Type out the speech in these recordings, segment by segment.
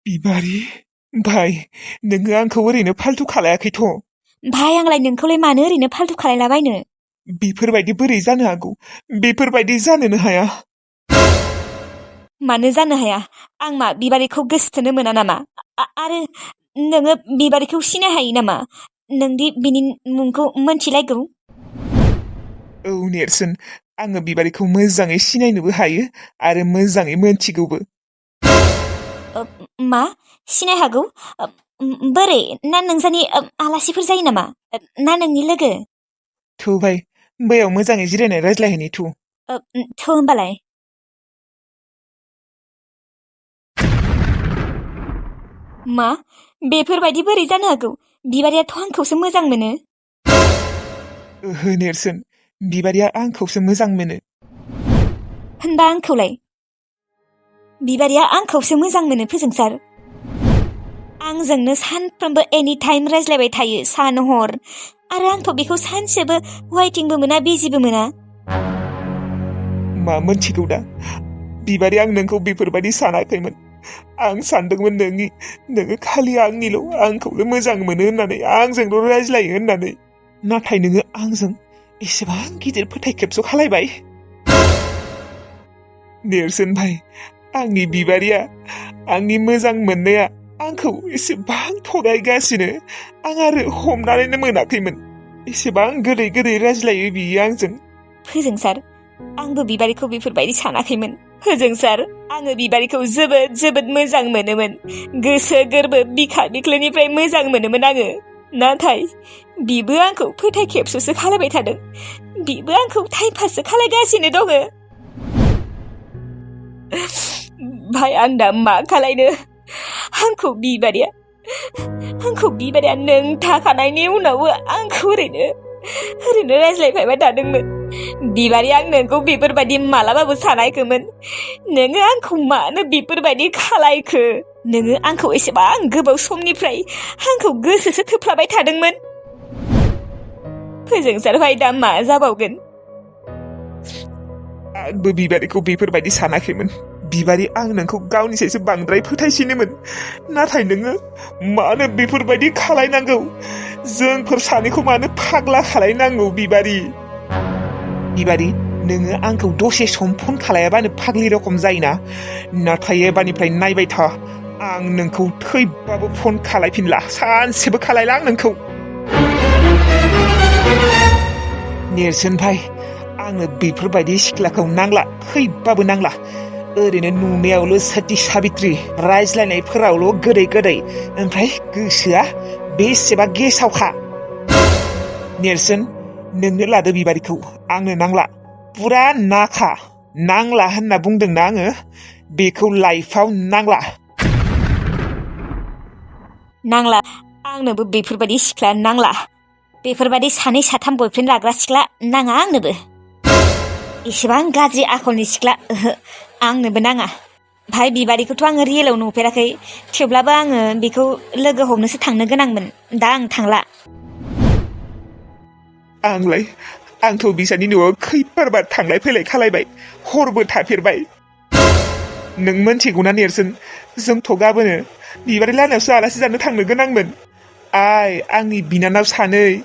बिबारि भाइ नोङो आंखौ ओरैनो फाल्थु खालायाखैथ'। भाइ आंलाय नोंखौलाय मानो ओरैनो फाल्थु खालायलाबायनो। बेफोरबायदि बोरै जानो हागौ? बेफोरबायदि जानोनो हाया। मानो जानो हाया? आं मा बिबारिखौ गोसोथोनो मोना नामा? आरो नोङो बिबारिखौ सिनाय हायो नामा? नोंदि बिनि मुंखौ मोनथिलायगौ। औ नेरसोन, आङो बिबारिखौ मोजाङै सिनायनोबो हायो आरो मोजाङै मोनथिगौबो। मा सिनाय हागौ? बोरै? ना नोंसानि आलासिफोर जायो नामा? ना नोंनि लोगो? थौ भाइ, बैयाव मोजाङै जिरायनाय रायज्लायहैनि थौ। थौ होमबालाय। मा? बेफोरबायदि बोरै जानो हागौ? बिबारियाथ' आंखौसो मोजां मोनो। ओहो नेरसोन, बिबारिया आंखौसो मोजां मोनो। होनबा आंखौलाय? बिबारिया आंखौसो मोजां मोनो फोजोंसार। आंजोंनो सानफ्रोमबो एनि टाइम रायज्लायबाय थायो सान हर। आरो आंथ' बेखौ सानसेबो वाइटिंबो मोना बिजिबो मोना। मा मोनथिगौ दा? बिबारि आं नोंखौ बेफोरबायदि सानाखैमोन। आं सानदोंमोन नोङो खालि आंखौल' मोजां मोनो होननानै, आंजोंल' रायज्लायो होननानै। नाथाय नोङो आंजों एसेबां गिदिर फोथायखेबस' खालायबाय। नेरसोन भाइ, आंनि बिबारिया, आंनि मोजां मोननाया आंखौ एसेबां थगायगासिनो आं आरो हमनानैनो मोनाखैमोन। एसेबां गोदै गोदै रायज्लायो बियो आंजों। फोजोंसार, आंबो बिबारिखौ बेफोरबायदि सानाखैमोन। फोजोंसार, आङो बिबारिखौ जोबोद जोबोद मोजां मोनोमोन। गोसो गोरबो बिखा बिख्लोनिफ्राय मोजां मोनोमोन आङो। नाथाय बिबो आंखौ फोथायखेबस'सो खालायबाय थादों। बिबो आंखौ टाइमपाससो खालायगासिनो दङ। भाइ आं दा मा खालायनो? आंखौ बिबारिया नों थाखानायनि उनावबो आंखौ ओरैनो रायज्लायफायबाय थादोंमोन। बिबारि आं नोंखौ बेफोरबायदि मालाबाबो सानाखैमोन। नोङो आंखौ मानो बेफोरबायदि खालायखो? नोङो आंखौ एसेबां गोबाव समनिफ्राय आंखौ गोसोसो थोफ्लाबाय थादोंमोन। फोजोंसार भाइ, दा मा जाबावगोन? आंबो बिबारिखौ बेफोरबायदि सानाखैमोन। बिबारि, आं नोंखौ गावनिसायसो बांद्राय फोथायसिनोमोन। नाथाय नोङो मानो बेफोरबायदि खालायनांगौ? जोंफोर सानैखौ मानो फाग्ला खालायनांगौ बिबारि? बिबारि, नोङो आंखौ दसे सम फन खालायाबानो फाग्लि रखम जायोना? नाथाय एबारनिफ्राय नायबाय था, आं नोंखौ थैबाबो फन खालायफिनला। सानसेबो खालायला आं नोंखौ। नेरसोन भाइ, आंनो बेफोरबायदि सिख्लाखौ नांला, थैबाबो नांला। ओरैनो नुनायावल' सती साबित्रि, रायज्लायनायफोरावल' गोदै गोदै, ओमफ्राय गोसोआ बेसेबा गेसावखा। नेरसोन, नोंनो लादो बिबारिखौ, आंनो नांला। पुरा नाखा, नांला होनना बुंदोंना आङो। बेखौ लाइफआव नांला। नांला, आंनोबो बेफोरबायदि सिख्ला नांला। बेफोरबायदि सानै साथाम बयफ्रेन्ड लाग्रा सिख्ला नाङा आंनोबो। एसेबां गाज्रि आखलनि सिख्ला ओहो, आंनोबो नाङा। भाइ, बिबारिखौथ' आङो रियेलाव नुफेराखै, थेवब्लाबो आङो बेखौ लोगो हमनोसो थांनो गोनांमोन। दा आं थांला। आंथ' बिसानि न'आव खैबारबार थांलाय फैलाय खालायबाय, हरबो थाफेरबाय। नों मोनथिगौना नेरसोन, जोंथ' गाबोनो बिबारि लाहानावसो आलासि जानो थांनो गोनांमोन। आंनि बिनानाव सानै,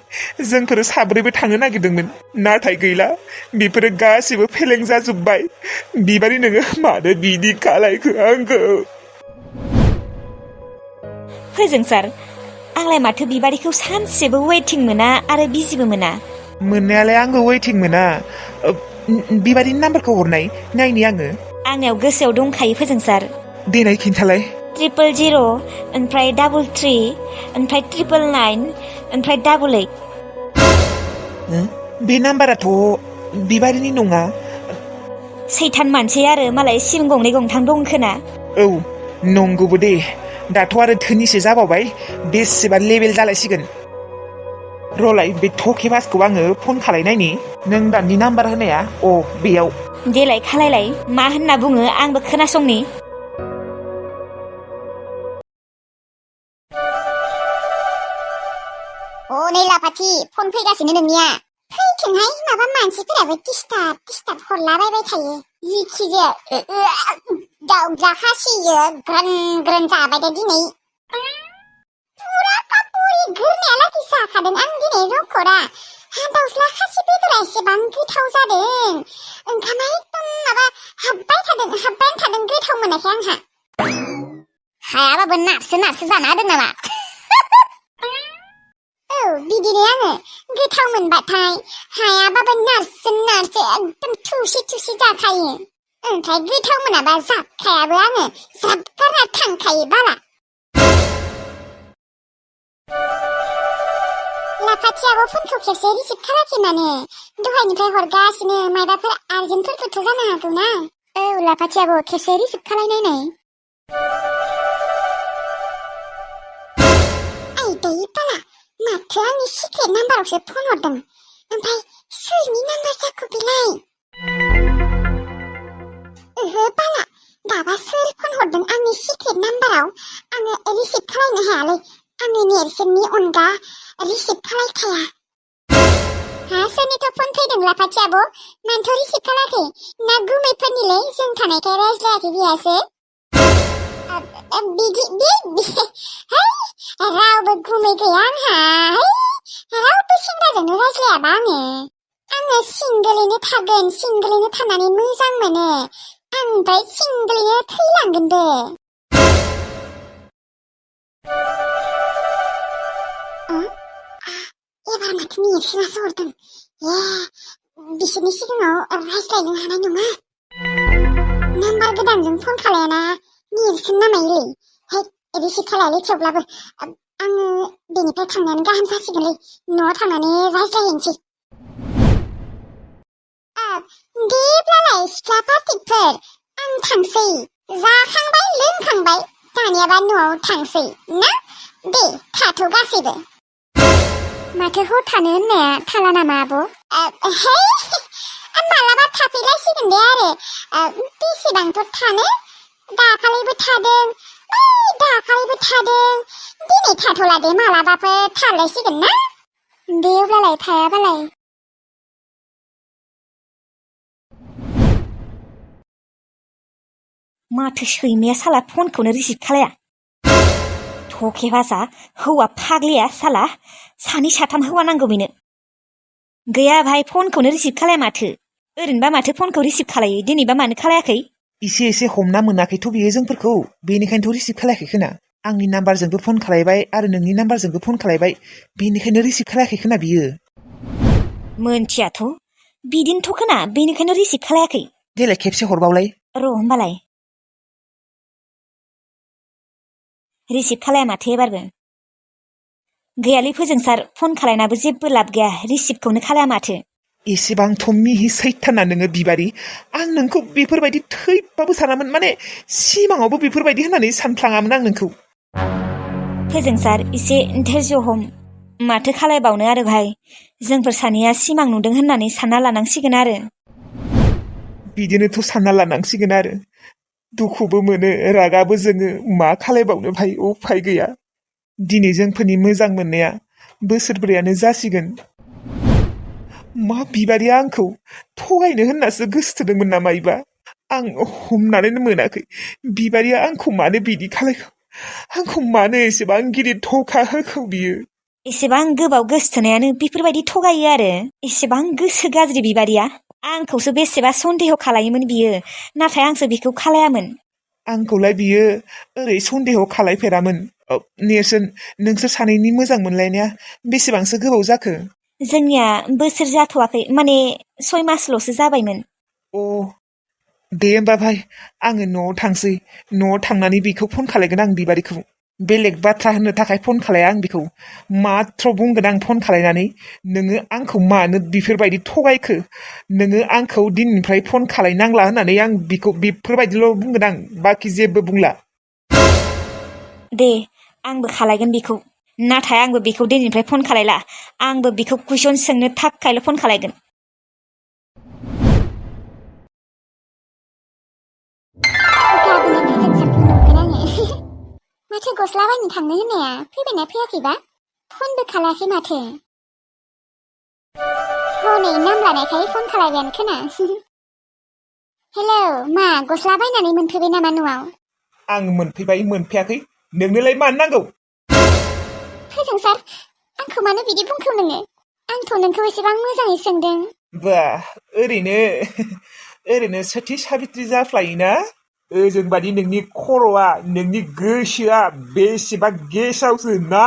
जोंफोरो साब्रैबो थांनो नागिरदोंमोन। नाथाय गैला, बेफोरो गासिबो फेलें जाजोब्बाय। बिबारि, नोङो मानो बिदि खालायखो आंखौ? फोजोंसार, आंलाय माथो बिबारिखौ सानसेबो वेटिं मोना आरो बिजिबो मोना। मोननायालाय आंबो वेटिं मोना। बिबारिनि नाम्बारखौ हरनाय, नायनि आङो। आंनियाव गोसोआव दंखायो फोजोंसार। देनाय खिन्थालाय। 000, ओमफ्राय 33, ओमफ्राय 999, ओमफ्राय 88। बे नाम्बाराथ' बिबारिनि नङा। सैथान मानसि आरो मालाय सिम गंनै गंथाम दं खोना। औ, नंगौबो दे। दाथ' आरो धोनिसो जाबावबाय, बेसेबा लेबेल जालायसिगोन। रलाय, बे थकेबासखौ आङो फन खालायनायनि। नों दानि नाम्बार होनाया, बेयाव। देलाय खालायलाय, मा होनना बुङो आंबो खोनासंनि। नै लाफाथि, फन फैगासिनो नोंनिया। फैथोंहाय, माबा मानसिफोराबो दिस्टार्ब हरलाबायबाय थायो। जिखिजाया दाउज्ला खासियो ग्रोन ग्रोन जाबाय दे दिनै पुरा कापुरि गोरनायालागै जाखादों आं दिनै रखरा दाउज्ला खासि बेदरा एसेबां गोथाव जादों ओंखामा एकदम माबा हाबबाय थादों गोथाव मोनाखै आंहा हायाबाबो नारसो जाना होदों नामा औ बिदिनो आङो गोथाव मोनबाथाय हायाबाबो नारसो एकदम थुसि जाखायो ओमफ्राय गोथाव मोनाबा जाखायाबो आङो जाबगारना थांखायो बाला लाफाथियाबो फनखौ खेबसे रिसिभ खालामाखै माने दहायनिफ्राय हरगासिनो मायबाफोर आर्जेन्टफोरबोथ' जानो हागौ ना औ लाफाथियाबो खेबसे रिसिभ खालायनायनाय दै बाला माथो आंनि सिक्रेट नाम्बारावसो फन हरदों ओमफ्राय सोरनि नाम्बार जाखो बेलाय ओहो बाला दाबा सोर फन हरदों आंनि सिक्रेट नाम्बाराव आङो रिसिभ खालायनो हायालै आङो नेरसोननि अनगा रिसिभ खालायखाया हा सोरनिथ' फन फैदों लाफाथियाबो मानोथ' रिसिभ खालायाखै ना गुमैफोरनिलै जों थानायखाय रायज्लायाखै बेयासो रावबो गुमै गैया आंहा रावबो सेंग्राजोंनो रायज्लायाबा आङो सिंगोलैनो थागोन सिंगोलैनो थानानै मोजां मोनो आं ओमफ्राय सिंगोलैनो थैलांगोन दे एबार माथो नेरसोनासो हरदों बिसोरनि सिगाङाव रायज्लायनो हानाय नङा नाम्बार गोदानजों फन खालायाना नेरसोन नामायोलै रिसिभ खालायालै थेवब्लाबो आङो बेनिफ्राय थांनायानो गाहाम जासिगोनलै न'आव थांनानै रायज्लायहैनोसै देब्लालाय सिख्ला पार्टिफोर आं थांसै जाखांबाय लोंखांबाय दानियाबा न'आव थांसै ना दे थाथ' गासैबो माथो हर थानो होननाया थाला नामा आब' मालाबा थाफैलायसिगोन दे आरो बेसेबांथ' थानो दाखालिबो थादों दिनै थाथ'ला दे मालाबाफोर थालायसिगोन ना दे अब्लालाय थायाबालाय माथो सैमाया साला फनखौनो रिसिभ खालाया थके भाजा हौवा फाग्लिया साला सानै साथाम हौवा नांगौ बेनो गैया भाई फनखौनो रिसिभ खालाया माथो ओरैनोबा माथो फनखौ रिसिभ खालायो दिनैबा मानो खालायाखै एसे हमना मोनाखैथ' बियो जोंफोरखौ बेनिखायनोथ' रिसिभ खालायाखै खोना आंनि नाम्बारजोंबो फन खालायबाय आरो नोंनि नाम्बारजोंबो फन खालायबाय बेनिखायनो रिसिभ खालायाखै खोना बियो मोनथियाथ' बिदिनोथ' खोना बेनिखायनो रिसिभ खालायाखै देलाय खेबसे हरबावलाय र' होमबालाय रिसिभ खालाया माथो एबारबो गैयालै फोजोंसार फन खालायनाबो जेबो लाब गैया रिसिभखौनो खालाया माथो एसेबांथ' मिहि सैथाना नोङो बिबारि आं नोंखौ बेफोरबायदि थैबाबो सानामोन माने सिमाङावबो बेफोरबायदि होननानै सानफ्लाङामोन आं नोंखौ फोजोंसार एसे धैर्य हम माथो खालायबावनो आरो भाई जोंफोर सानैया सिमां नुदों होननानै सानना लानांसिगोन आरो बिदिनोथ' सानना लानांसिगोन आरो दुखुबो मोनो रागाबो जोङो मा खालायबावनो भाई उफाय गैया दिनै जोंफोरनि मोजां मोननाया बोसोरब्रैयानो जासिगोन मा बिबारिया आंखौ थगायनो होननासो गोसोथोदोंमोन नामा इबा आं हमनानैनो मोनाखै बिबारिया आंखौ मानो बिदि खालायखो आंखौ मानो एसेबां गिदिर धका होखो बियो एसेबां गोबाव गोसोथोनायानो बेफोरबायदि थगायो आरो एसेबां गोसो गाज्रि बिबारिया आंखौसो बेसेबा सन्देह खालायोमोन बियो नाथाय आंसो बेखौ खालायामोन आंखौलाय बियो ओरै सन्देह खालायफेरामोन नेरसोन नोंसोर सानैनि मोजां मोनलायनाया बेसेबांसो गोबाव जाखो जोंनिया बोसोर जाथ'वाखै माने 6 मासल'सो जाबायमोन अ दे होमबा भाई आङो न'आव थांसै न'आव थांनानै बेखौ फन खालायगोन आं बिबारिखौ बेलेग बाथ्रा होननो थाखाय फन खालाया आं बेखौ माथ्र बुंगोन आं फन खालायनानै नोङो आंखौ मानो बेफोरबायदि थगायखो नोङो आंखौ दिननिफ्राय फन खालायनांला होननानै आं बेखौ बेफोरबायदिल' बुंगोन आं बाखि जेबो बुंला दे आंबो खालायगोन बेखौ नाथाय आंबो बेखौ दिनैनिफ्राय फन खालायला आंबो बेखौ कुइसन सोंनो थाखायल' फन खालायगोन गाबोनो फोजोंसारखौ नुगोन आङो माथो गस्ला बायनो थांनो होननाया फैबायना फैयाखैबा फनबो खालायाखै माथो हनै नाम लानायखाय फन खालायबायानो खोना हेलौ मा गस्ला बायनानै मोनफैबाय नामा न'आव? आं मोनफैबाय मोनफैयाखै नोंनोलाय मानो नांगौ? फोजोंसार आंखौ मानो बिदि बुंखो नोङो? आंथ' नोंखौ एसेबां मोजाङै सोंदों। बा ओरैनो सथि साबित्रि जाफ्लायोना? ओजों बादि नोंनि खर'आ नोंनि गोसोआ बेसेबा गेसावसो ना?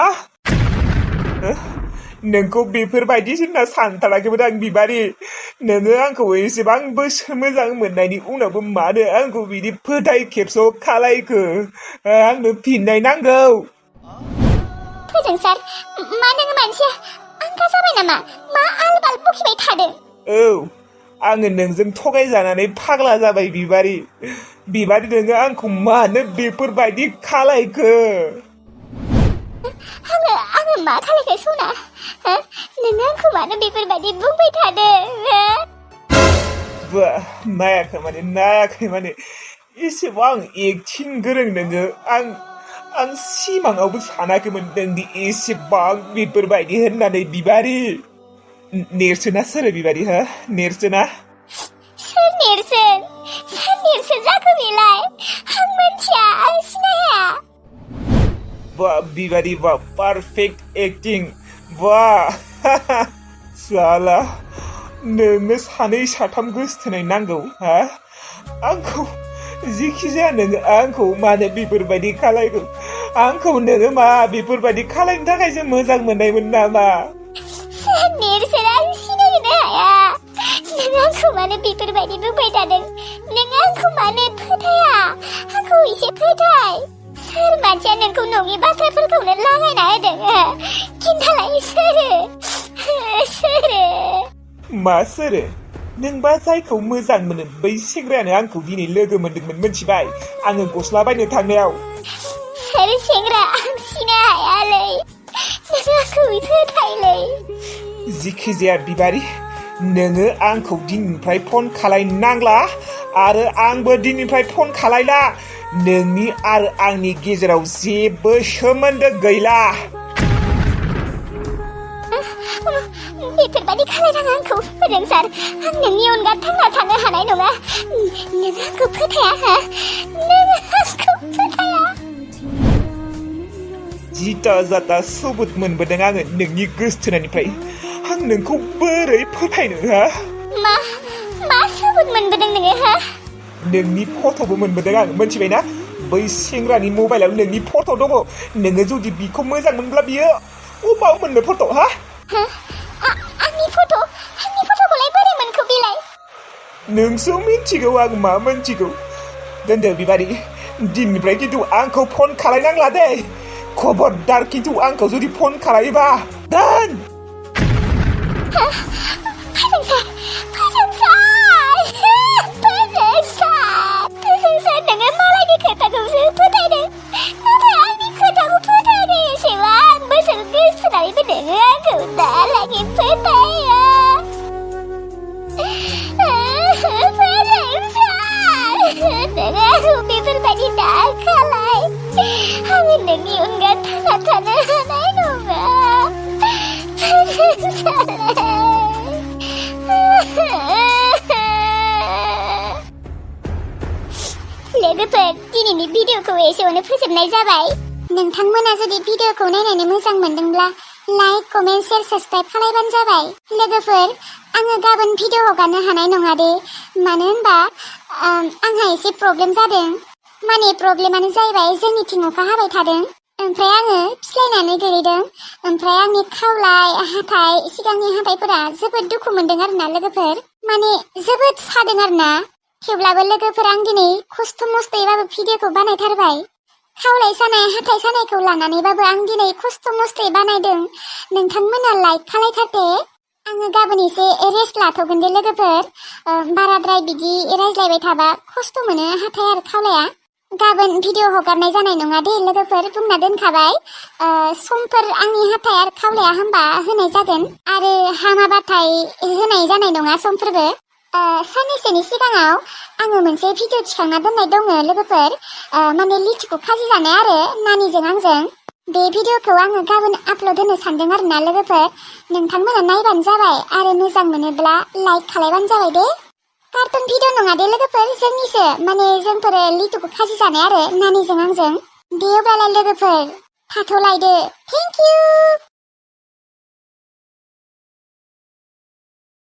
नोंखौ बेफोरबायदि होनना सानथाराखैमोन आं बिबारि। नोङो आंखौ एसेबांबो मोजां मोननायनि उनावबो मानो आंखौ बिदि फोथाय खेबस' खालायखो? आंनो फिननाय नांगौ। फोजोंसार मा नोङो मानसिया आंगा जाबाय नामा? मा आलबाल बकिबाय थादों? औ आङो नोंजों थगायजानानै फाग्ला जाबाय बिबारि। बिबारि नोङो आंखौ मानो बेफोरबायदि खालायखो? आङो मा खालायखो सना? नोङो आंखौ मानो बेफोरबायदि बुंबाय थादों? बा नायाखै माने एसेबां एक्टिं गोरों नोङो। आं सिमाङावबो सानाखैमोन नोंदि एसेबां बेफोरबायदि होननानै बिबारि। नेरसोना सोर बिबारि हो? नेरसोना? सोर नेरसोन जाखो बेलाय? आं मिथिया, आं सिनाया। बा बिबारि बा पारफेक्ट एक्टिं बा साला नोंनो सानै साथाम गोसथोनाय नांगौ हा? आंखौ जिखि जाया नोङो आंखौ मानो बेफोरबायदि खालायखो? आंखौ नोङो मा बेफोरबायदि खालायनो थाखायसो मोजां मोननायमोन नामा? सोर नेरसोन आं सिनायनो हाया। नों आंखौ मानो बेफोरबायदि बुंबाय थादों? नों आंखौ मानो फोथाया? आंखौ एसे फोथाय। सोर मानसिया नोंखौ नङि बाथ्राफोरखौनो लागायना होदों? खिन्थालाय सोरो? मा सोरो? नोंबा जायखौ मोजां मोनो बै सेंग्रायानो आंखौ दिनै लोगो मोनदोंमोन मिथिबाय? आङो गस्ला बायनो थांनायाव। सोर सेंग्रा आं सिनाय हायालै। नों आंखौ फोथायलै। जिखि जाया बिबारि नोङो आंखौ दिनैनिफ्राय फन खालायनांला आरो आंबो दिनैनिफ्राय फन खालायला। नोंनि आरो आंनि गेजेराव जेबो सोमोन्दो गैला। बेफोरबायदि खालायनाङा आंखौ फोजोंसार। आं नोंनि अनगा थांना थानो हानाय नङा। नों आंखौ फोथाया हा? नों आंखौ फोथाया? जिता जाता सबुत मोनबोदों आङो नोंनि गोसथोनायनिफ्राय। आं नोंखौ बोरै फोथायनो हा? मा सबुत मोनबोदों नोङो हा? नोंनि फट'बो मोनबोदों आं मिथिबायना? बै सेंग्रानि मबाइलाव नोंनि फट' दङ। नोङो जुदि बिखौ मोजां मोनब्ला बियो अबाव मोननो फट' हा? आंनि फट'खौलाय बोरै मोनखो बेलाय? नोंसो मिथिगौ आं मा मिथिगौ। दोनदो बिबारि दिननिफ्राय खिन्थु आंखौ फन खालायनांला दे। खबरदार खिन्थु आंखौ जुदि फन खालायोबा दोन। फोजोंसार नोङो मालायनि खोथाखौसो फोथायदों, नाथाय आंनि खोथाखौ फोथायाखै। एसेबां बोसोर गोसोनानैबो नोङो आंखौ दालागि फोथाया। नोङो आंखौ बेफोरबायदि दा खालाय। आङो नोंनि अनगा थांना थानो हानाय नङा। लोगोफोर दिनैनि भिडिअखौ एसेयावनो फोजोबनाय जाबाय। नोंथांमोना जुदि भिडिअखौ नायनानै मोजां मोनदोंब्ला लाइक कमेन्ट शेयार साबस्क्राइब खालायबानो जाबाय। लोगोफोर आङो गाबोन भिडिअ हगारनो हानाय नङा दे। मानो होनबा आंहा एसे प्रब्लेम जादों। माने प्रब्लेमानो जाहैबाय जोंनिथिं अखा हाबाय थादों। ओमफ्राय आङो फिस्लायनानै गोलैदों। ओमफ्राय आंनि खावलाय हाथाय सिगांनि हाथायफोरा जोबोद दुखु मोनदों आरोना लोगोफोर। माने जोबोद सादों आरोना। थेवब्लाबो लोगोफोर आं दिनै खस्थ' मस्थ'यैबाबो भिडिअखौ बानायथारबाय। खावलाय सानाय हाथाय सानायखौ लानानैबाबो आं दिनै खस्थ' मस्थ'यै बानायदों। नोंथांमोना लाइक खालायथारदे। आङो गाबोन एसे रेस्ट लाथ'गोन दे लोगोफोर। बाराद्राय बिदि रायज्लायबाय थाबा खस्थ' मोनो हाथाय आरो खावलाया। गाबोन भिडिअ हगारनाय जानाय नङा दे लोगोफोर, बुंना दोनखाबाय। समफोर आंनि हाथाय आरो खावलाया हामबा होनाय जागोन आरो हामाबाथाय होनाय जानाय नङा समफोरबो। साननैसोनि सिगाङाव आङो मोनसे भिडिअ थिखांना दोननाय दङ लोगोफोर। माने लिथिखौ खाजि जानाय आरो नानिजों आंजों। बे भिडिअखौ आङो गाबोन आपल'ड होनो सानदों आरोना लोगोफोर। नोंथांमोना नायबानो जाबाय आरो मोजां मोनोब्ला लाइक खालायबानो जाबाय दे। कार्टुन भिडिअ नङा दे लोगोफोर जोंनिसो माने जोंफोरो लिटुखौ खाजि जानाय आरो नानिजों आंजों दे अब्लालाय लोगोफोर थाथ'लायदो थेंक इउ